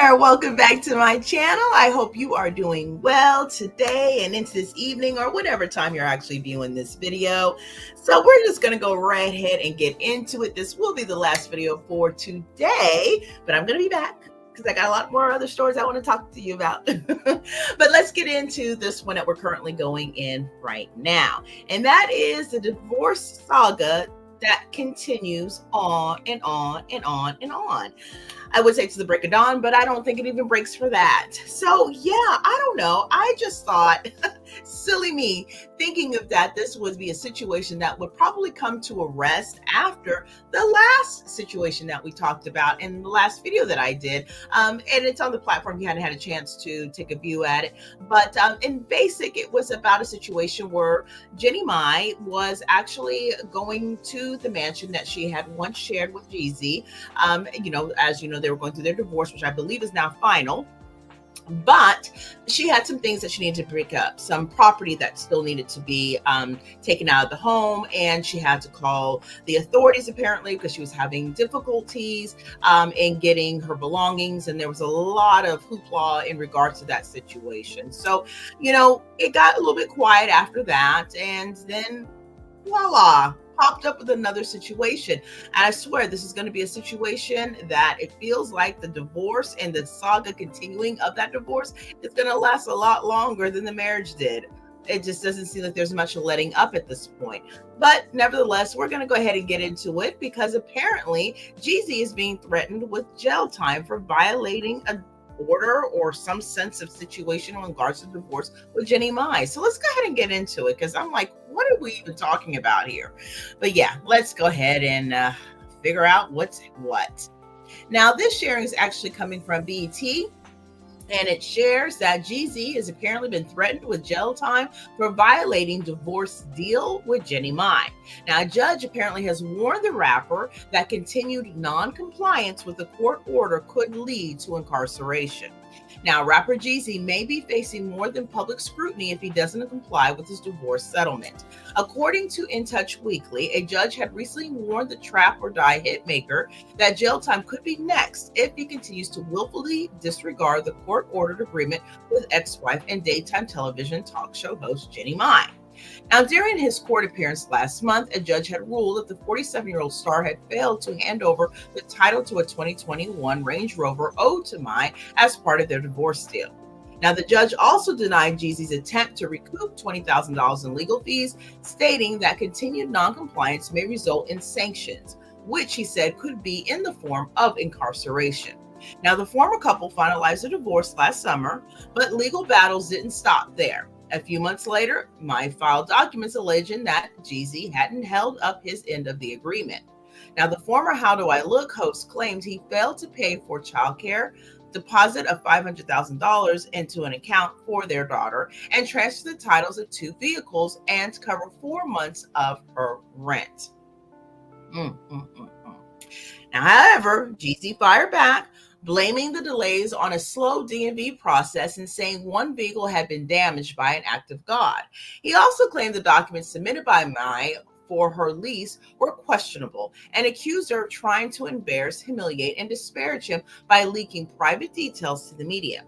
there, welcome back to my channel. I hope you are doing well today and into this evening or whatever time you're actually viewing this video. So we're just going to go right ahead and get into it. This will be the last video for today, but I'm going to be back because I got a lot more other stories I want to talk to you about. But let's get into this one that we're currently going in right now. And that is the divorce saga that continues on and on and on and on. I would say to the break of dawn, but I don't think it even breaks for that. So yeah, I don't know. I just thought, silly me, thinking of that this would be a situation that would probably come to a rest after the last situation that we talked about in the last video that I did. And it's on the platform. You hadn't had a chance to take a view at it. But in basic, it was about a situation where Jeannie Mai was actually going to the mansion that she had once shared with Jeezy. As you know, they were going through their divorce, which I believe is now final. But she had some things that she needed to break up, some property that still needed to be taken out of the home. And she had to call the authorities apparently because she was having difficulties in getting her belongings. And there was a lot of hoopla in regards to that situation. So, it got a little bit quiet after that. And then voila, popped up with another situation. And I swear this is going to be a situation that it feels like the divorce and the saga continuing of that divorce is going to last a lot longer than the marriage did. It just doesn't seem like there's much letting up at this point. But nevertheless, we're going to go ahead and get into it because apparently Jeezy is being threatened with jail time for violating a order or some sense of situation in regards to divorce with Jeannie Mai. So let's go ahead and get into it because I'm like, what are we even talking about here? But yeah, let's go ahead and figure out what's what. Now, this sharing is actually coming from BET. And it shares that Jeezy has apparently been threatened with jail time for violating divorce deal with Jeannie Mai. Now, a judge apparently has warned the rapper that continued non-compliance with the court order could lead to incarceration. Now, rapper Jeezy may be facing more than public scrutiny if he doesn't comply with his divorce settlement. According to In Touch Weekly, a judge had recently warned the Trap or Die hitmaker that jail time could be next if he continues to willfully disregard the court-ordered agreement with ex-wife and daytime television talk show host Jeannie Mai. Now, during his court appearance last month, a judge had ruled that the 47-year-old star had failed to hand over the title to a 2021 Range Rover owed to Mai as part of their divorce deal. Now, the judge also denied Jeezy's attempt to recoup $20,000 in legal fees, stating that continued noncompliance may result in sanctions, which he said could be in the form of incarceration. Now, the former couple finalized a divorce last summer, but legal battles didn't stop there. A few months later, Mai filed documents alleging that Jeezy hadn't held up his end of the agreement. Now, the former How Do I Look host claimed he failed to pay for childcare, deposit of $500,000 into an account for their daughter, and transfer the titles of 2 vehicles and cover 4 months of her rent. Now, however, Jeezy fired back, blaming the delays on a slow DMV process and saying one vehicle had been damaged by an act of God. He also claimed the documents submitted by Mai for her lease were questionable and accused her of trying to embarrass, humiliate, and disparage him by leaking private details to the media.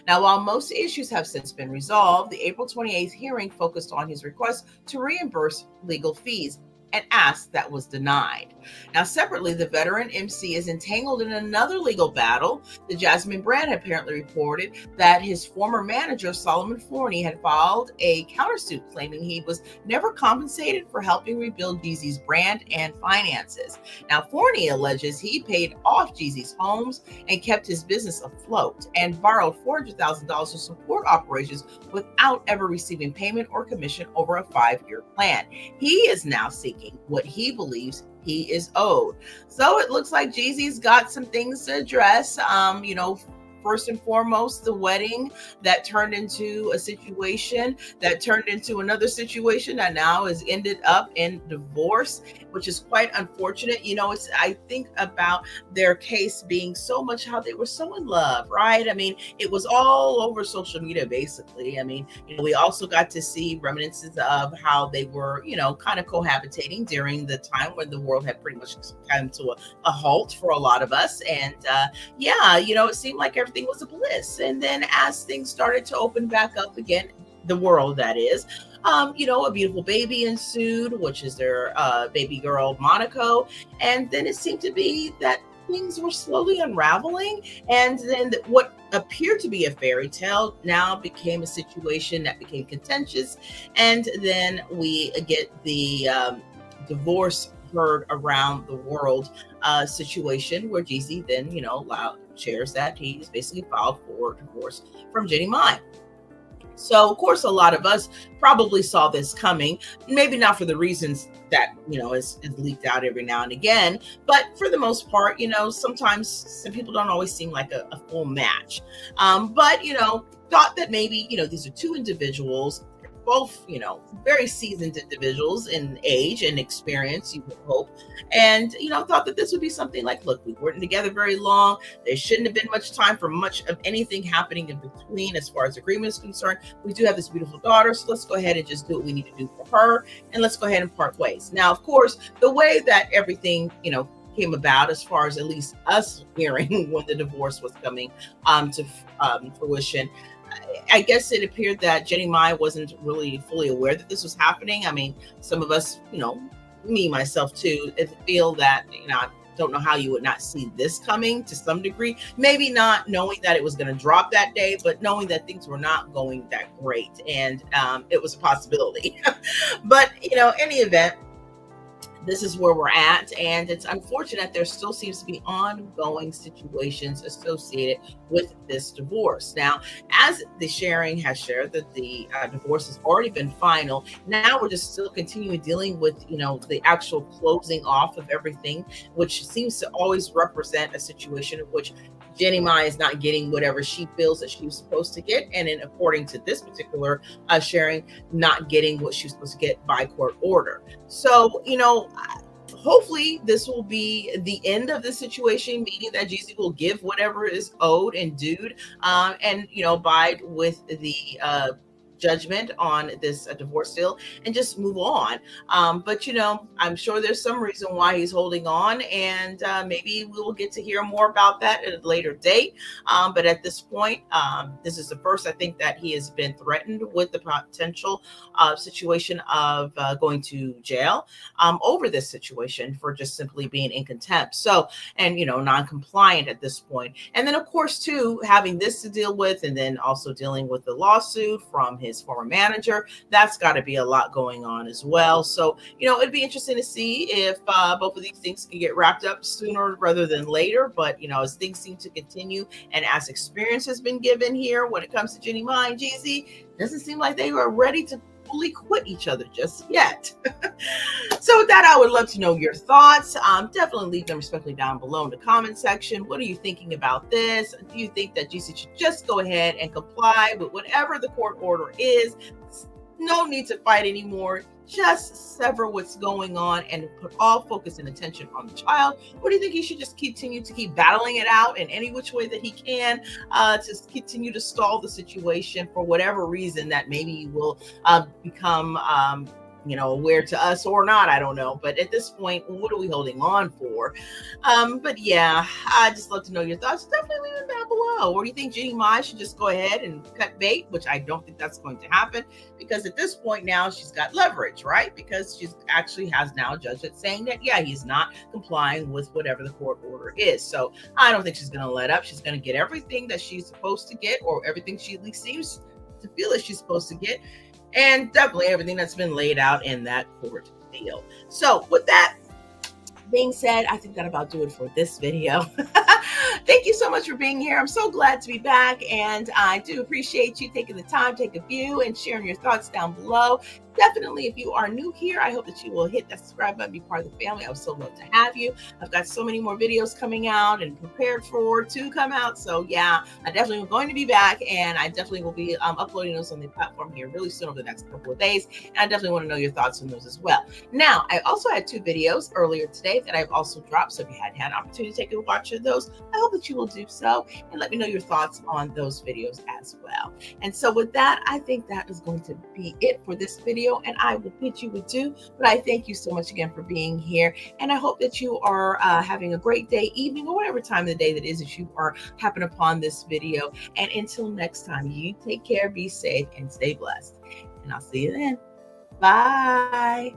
Now, while most issues have since been resolved, the April 28th hearing focused on his request to reimburse legal fees, an ask that was denied. Now, separately, the veteran MC is entangled in another legal battle. The Jasmine brand apparently reported that his former manager, Solomon Forney, had filed a countersuit claiming he was never compensated for helping rebuild Jeezy's brand and finances. Now, Forney alleges he paid off Jeezy's homes and kept his business afloat and borrowed $400,000 to support operations without ever receiving payment or commission over a 5-year plan. He is now seeking what he believes he is owed. So it looks like Jeezy's got some things to address. First and foremost, the wedding that turned into a situation that turned into another situation that now has ended up in divorce, which is quite unfortunate. I think about their case being so much how they were so in love, right? I mean, it was all over social media, basically. I mean, we also got to see reminiscences of how they were, kind of cohabitating during the time when the world had pretty much come to a halt for a lot of us. And it seemed like everything everything was a bliss. And then as things started to open back up again, the world that is, a beautiful baby ensued, which is their baby girl, Monaco. And then it seemed to be that things were slowly unraveling. And then what appeared to be a fairy tale now became a situation that became contentious. And then we get the divorce heard around the world situation where Jeezy then, shares that he's basically filed for divorce from Jeannie Mai. So, of course, a lot of us probably saw this coming, maybe not for the reasons that, is leaked out every now and again, but for the most part, sometimes some people don't always seem like a full match. But, thought that maybe, these are two individuals, both, very seasoned individuals in age and experience, you would hope. And, thought that this would be something like, look, we weren't together very long. There shouldn't have been much time for much of anything happening in between as far as agreement is concerned. We do have this beautiful daughter, so let's go ahead and just do what we need to do for her. And let's go ahead and part ways. Now, of course, the way that everything, came about, as far as at least us hearing when the divorce was coming to fruition, I guess it appeared that Jeannie Mai wasn't really fully aware that this was happening. I mean, some of us, me, myself too, feel that, I don't know how you would not see this coming to some degree. Maybe not knowing that it was going to drop that day, but knowing that things were not going that great. And it was a possibility. But, in any event, this is where we're at, and it's unfortunate there still seems to be ongoing situations associated with this divorce. Now, as the sharing has shared that the divorce has already been final, now we're just still continuing dealing with, the actual closing off of everything, which seems to always represent a situation in which Jeannie Mai is not getting whatever she feels that she was supposed to get, and then according to this particular sharing, not getting what she was supposed to get by court order. So, hopefully this will be the end of the situation, meaning that Jeezy will give whatever is owed and due, and abide with the judgment on this divorce deal and just move on. But I'm sure there's some reason why he's holding on, and maybe we will get to hear more about that at a later date. But at this point, this is the first, I think, that he has been threatened with the potential situation of going to jail over this situation for just simply being in contempt. So, and non-compliant at this point. And then, of course, too, having this to deal with, and then also dealing with the lawsuit from his former manager, that's got to be a lot going on as well. So, it'd be interesting to see if both of these things can get wrapped up sooner rather than later. But, as things seem to continue and as experience has been given here when it comes to Jeannie Mai and Jeezy, doesn't seem like they were ready to fully quit each other just yet. So with that, I would love to know your thoughts. Definitely leave them respectfully down below in the comment section. What are you thinking about this? Do you think that Jeezy should just go ahead and comply with whatever the court order is? No need to fight anymore. Just sever what's going on and put all focus and attention on the child. Or do you think he should just continue to keep battling it out in any which way that he can, to continue to stall the situation for whatever reason that maybe will become aware to us or not, I don't know. But at this point, what are we holding on for? But yeah, I just love to know your thoughts. Definitely leave them down below. Or do you think Jeannie Mai should just go ahead and cut bait, which I don't think that's going to happen, because at this point now she's got leverage, right? Because she actually has now judged it saying that, yeah, he's not complying with whatever the court order is. So I don't think she's going to let up. She's going to get everything that she's supposed to get, or everything she at least seems to feel that she's supposed to get. And definitely everything that's been laid out in that court deal. So with that being said, I think that about do it for this video. Thank you so much for being here. I'm so glad to be back, and I do appreciate you taking the time, take a view, and sharing your thoughts down below. Definitely, if you are new here, I hope that you will hit that subscribe button, be part of the family. I would so love to have you. I've got so many more videos coming out and prepared for to come out. So yeah, I definitely am going to be back, and I definitely will be uploading those on the platform here really soon over the next couple of days. And I definitely want to know your thoughts on those as well. Now, I also had 2 videos earlier today that I've also dropped. So if you hadn't had an opportunity to take a watch of those, I hope that you will do so and let me know your thoughts on those videos as well. And so with that, I think that is going to be it for this video. video, and I will bid you adieu. But I thank you so much again for being here. And I hope that you are having a great day, evening, or whatever time of the day that is that you are happen upon this video. And until next time, you take care, be safe, and stay blessed. And I'll see you then. Bye.